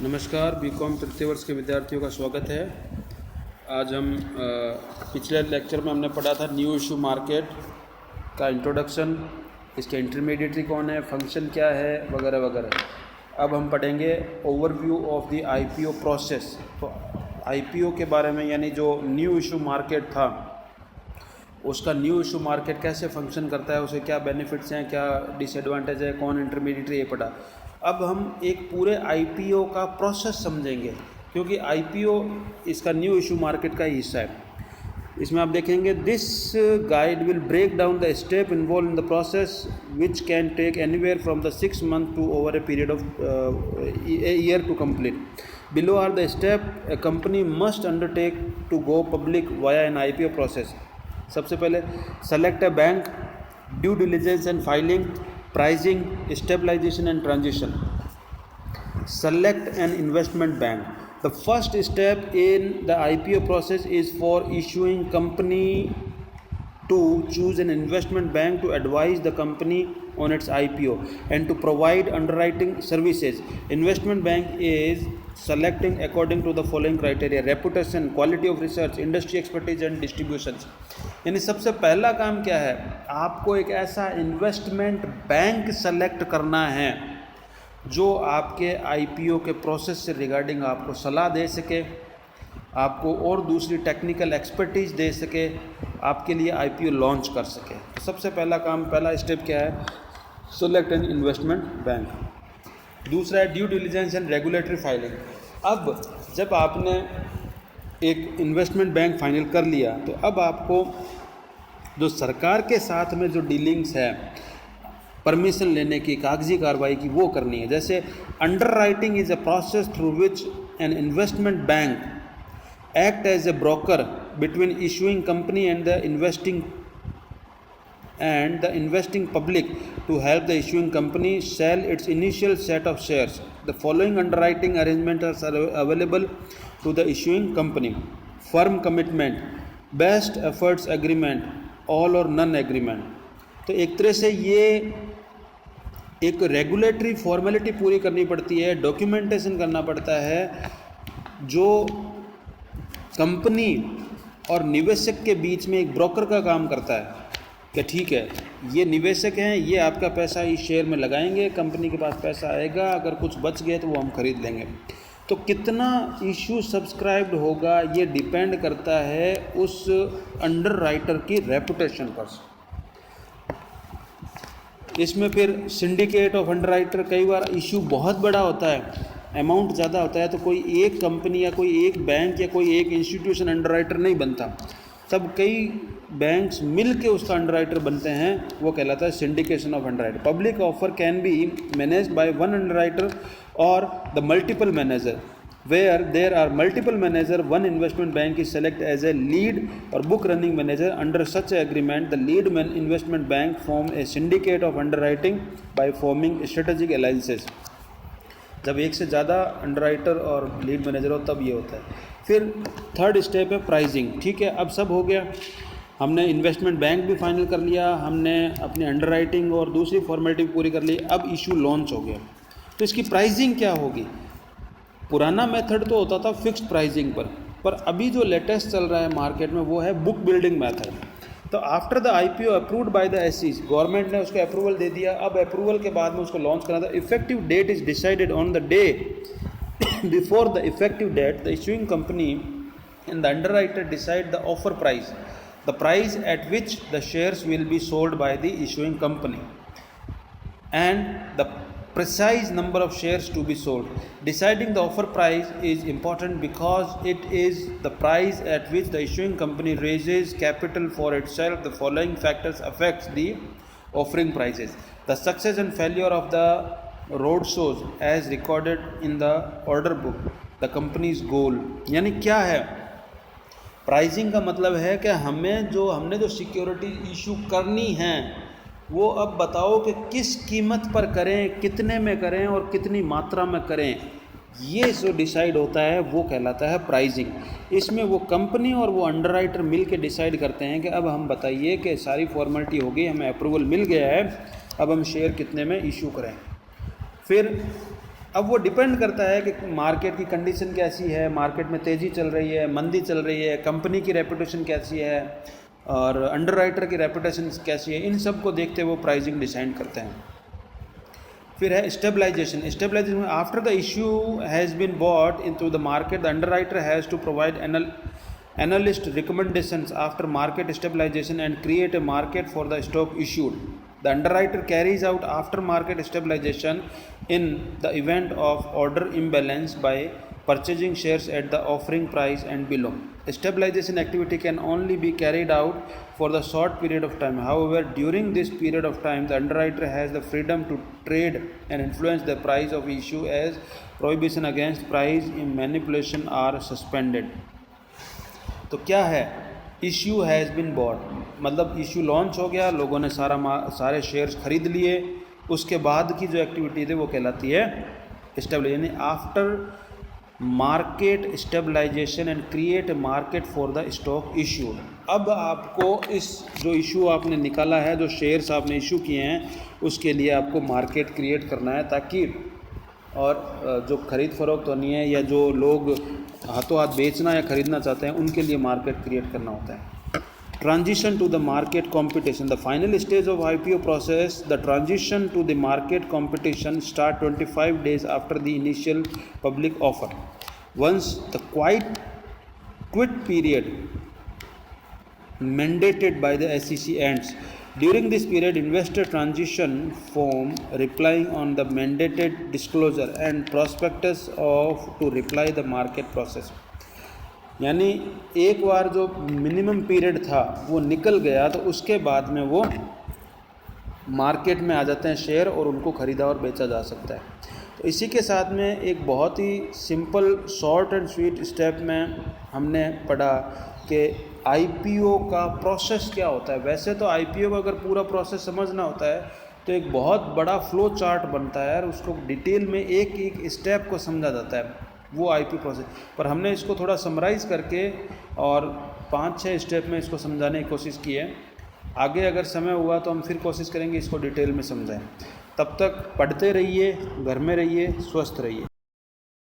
नमस्कार, बीकॉम तृतीय वर्ष के विद्यार्थियों का स्वागत है। आज हम पिछले लेक्चर में हमने पढ़ा था न्यू इशू मार्केट का इंट्रोडक्शन, इसके इंटरमीडिएटरी कौन है, फंक्शन क्या है, वगैरह वगैरह। अब हम पढ़ेंगे overview of the IPO process. तो आईपीओ के बारे में, यानी जो न्यू इशू मार्केट था उसका न्यू इशू मार्केट कैसे फंक्शन करता है, उसे क्या बेनिफिट्स हैं, क्या डिसएडवांटेज है, कौन इंटरमीडिएटरी, ये पढ़ा। अब हम एक पूरे आईपीओ का प्रोसेस समझेंगे, क्योंकि आईपीओ इसका न्यू इशू मार्केट का ही हिस्सा है। इसमें आप देखेंगे this guide will break down the step involve in the process which can take anywhere from the 6 months to over a period of a year to complete. Below are the step a company must undertake to go public via an IPO process. सबसे पहले select a bank, due diligence and filing, pricing, stabilization and transition. Select an investment bank. The first step in the IPO process is for issuing company to choose an investment bank to advise the company on its IPO and to provide underwriting services. Investment bank is selecting according to the following criteria: reputation, quality of research, industry expertise and distributions. यानी सबसे पहला काम क्या है, आपको एक ऐसा investment bank select करना है जो आपके आईपीओ के प्रोसेस से रिगार्डिंग आपको सलाह दे सके, आपको और दूसरी टेक्निकल एक्सपर्टीज दे सके, आपके लिए आईपीओ लॉन्च कर सके। तो सबसे पहला काम, पहला स्टेप क्या है, सेलेक्ट एन इन्वेस्टमेंट बैंक। दूसरा है due diligence and regulatory filing. अब जब आपने एक इन्वेस्टमेंट बैंक फाइनल कर लिया, तो अब आपको जो सरकार के साथ में जो डीलिंग्स है, परमिशन लेने की, कागजी कार्रवाई की, वो करनी है। जैसे under writing is a process through which an investment bank act as a broker between issuing company and the investing public to help the issuing company sell its initial set of shares. The following underwriting arrangements are available to the issuing company: firm commitment, best efforts agreement, all or none agreement. तो एक तरह से ये एक regulatory formality पूरी करनी पड़ती है, डॉक्यूमेंटेशन करना पड़ता है, जो कंपनी और निवेशक के बीच में एक ब्रोकर का काम करता है कि ठीक है, ये निवेशक हैं, ये आपका पैसा इस शेयर में लगाएंगे, कंपनी के पास पैसा आएगा, अगर कुछ बच गए तो वो हम खरीद लेंगे। तो कितना इशू सब्सक्राइब्ड होगा ये डिपेंड करता है उस अंडर राइटर की रेपुटेशन पर। इसमें फिर सिंडिकेट ऑफ अंडर राइटर, कई बार इशू बहुत बड़ा होता है, अमाउंट ज़्यादा होता है, तो कोई एक कंपनी या कोई एक बैंक या कोई एक इंस्टीट्यूशन अंडर राइटर नहीं बनता, तब कई बैंक्स मिल के उसका अंडर राइटर बनते हैं, वो कहलाता है syndication of underwriter. Public offer can be managed by one underwriter और the multiple manager. Where there are multiple manager, one investment bank is selected as a lead or book running manager. Under such agreement, the lead investment bank form a syndicate of underwriting by forming strategic alliances. जब एक से ज़्यादा underwriter और lead manager हो तब ये होता है। फिर थर्ड स्टेप है प्राइसिंग। ठीक है, अब सब हो गया, हमने इन्वेस्टमेंट बैंक भी फाइनल कर लिया, हमने अपनी अंडरराइटिंग और दूसरी फॉर्मेलिटी पूरी कर ली, अब इशू लॉन्च हो गया। तो इसकी प्राइसिंग क्या होगी? पुराना मेथड तो होता था फिक्स्ड प्राइसिंग पर अभी जो लेटेस्ट चल रहा है मार्केट में वो है बुक बिल्डिंग मेथड। तो after the IPO approved by the SEC, government ने उसको अप्रूवल दे दिया, अब अप्रूवल के बाद में उसको लॉन्च करना था। Effective date is decided on the day before the effective date the issuing company and the underwriter decide the offer price, the price at which the shares will be sold by the issuing company and the precise number of shares to be sold. Deciding the offer price is important because it is the price at which the issuing company raises capital for itself. The following factors affects the offering prices: the success and failure of the road shows as recorded in the order book, the company's goal. यानी क्या है pricing का मतलब है कि हमने जो security issue करनी है वो अब बताओ कि किस कीमत पर करें, कितने में करें और कितनी मात्रा में करें, ये जो डिसाइड होता है वो कहलाता है प्राइसिंग। इसमें वो कंपनी और वो अंडरराइटर मिल के डिसाइड करते हैं कि अब हम बताइए कि सारी फॉर्मेलिटी हो गई, हमें अप्रूवल मिल गया है, अब हम शेयर कितने में इशू करें। फिर अब वो डिपेंड करता है कि मार्केट की कंडीशन कैसी है, मार्केट में तेज़ी चल रही है, मंदी चल रही है, कंपनी की रेपुटेशन कैसी है और अंडरराइटर की रेपुटेशन कैसी है, इन सब को देखते हुए वो प्राइसिंग डिसाइड करते हैं। फिर है stabilization. Stabilization after the issue has been bought into the market, the underwriter has to provide analyst recommendations after market stabilization and create a market for the stock issued. The underwriter carries out after market stabilization in the event of order imbalance by purchasing shares at the offering price and below. Stabilization activity can only be carried out for the short period of time. However, during this period of time, the underwriter has the freedom to trade and influence the price of issue as prohibition against price manipulation are suspended. तो क्या है issue has been bot, मतलब issue launch हो गया, लोगों ने सारे shares खरीद लिए, उसके बाद की जो एक्टिविटी थी वो कहलाती है स्टेबलाइजेशन, यानी after market stabilization and create a market for the stock issued. अब आपको इस जो इशू आपने निकाला है, जो शेयर्स आपने इशू किए हैं, उसके लिए आपको मार्केट क्रिएट करना है, ताकि और जो ख़रीद फरोख्त होनी है या जो लोग हाथों हाथ बेचना या ख़रीदना चाहते हैं उनके लिए मार्केट क्रिएट करना होता है। Transition to the market competition, the final stage of IPO process, the transition to the market competition start 25 days after the initial public offer. Once the quiet period mandated by the SEC ends. During this period, investor transition form replying on the mandated disclosure and prospectus of to reply the market process. यानी एक बार जो minimum period था वो निकल गया तो उसके बाद में वो मार्केट में आ जाते हैं शेयर और उनको ख़रीदा और बेचा जा सकता है। तो इसी के साथ में एक बहुत ही simple short and sweet step में हमने पढ़ा कि आईपीओ का प्रोसेस क्या होता है। वैसे तो आईपीओ का अगर पूरा प्रोसेस समझना होता है तो एक बहुत बड़ा फ्लो चार्ट बनता है और उसको डिटेल में एक एक स्टेप को समझा जाता है, वो आईपीओ प्रोसेस। पर हमने इसको थोड़ा समराइज़ करके और 5-6 स्टेप में इसको समझाने की कोशिश की है। आगे अगर समय हुआ तो हम फिर कोशिश करेंगे इसको डिटेल में समझाएं। तब तक पढ़ते रहिए, घर में रहिए, स्वस्थ रहिए।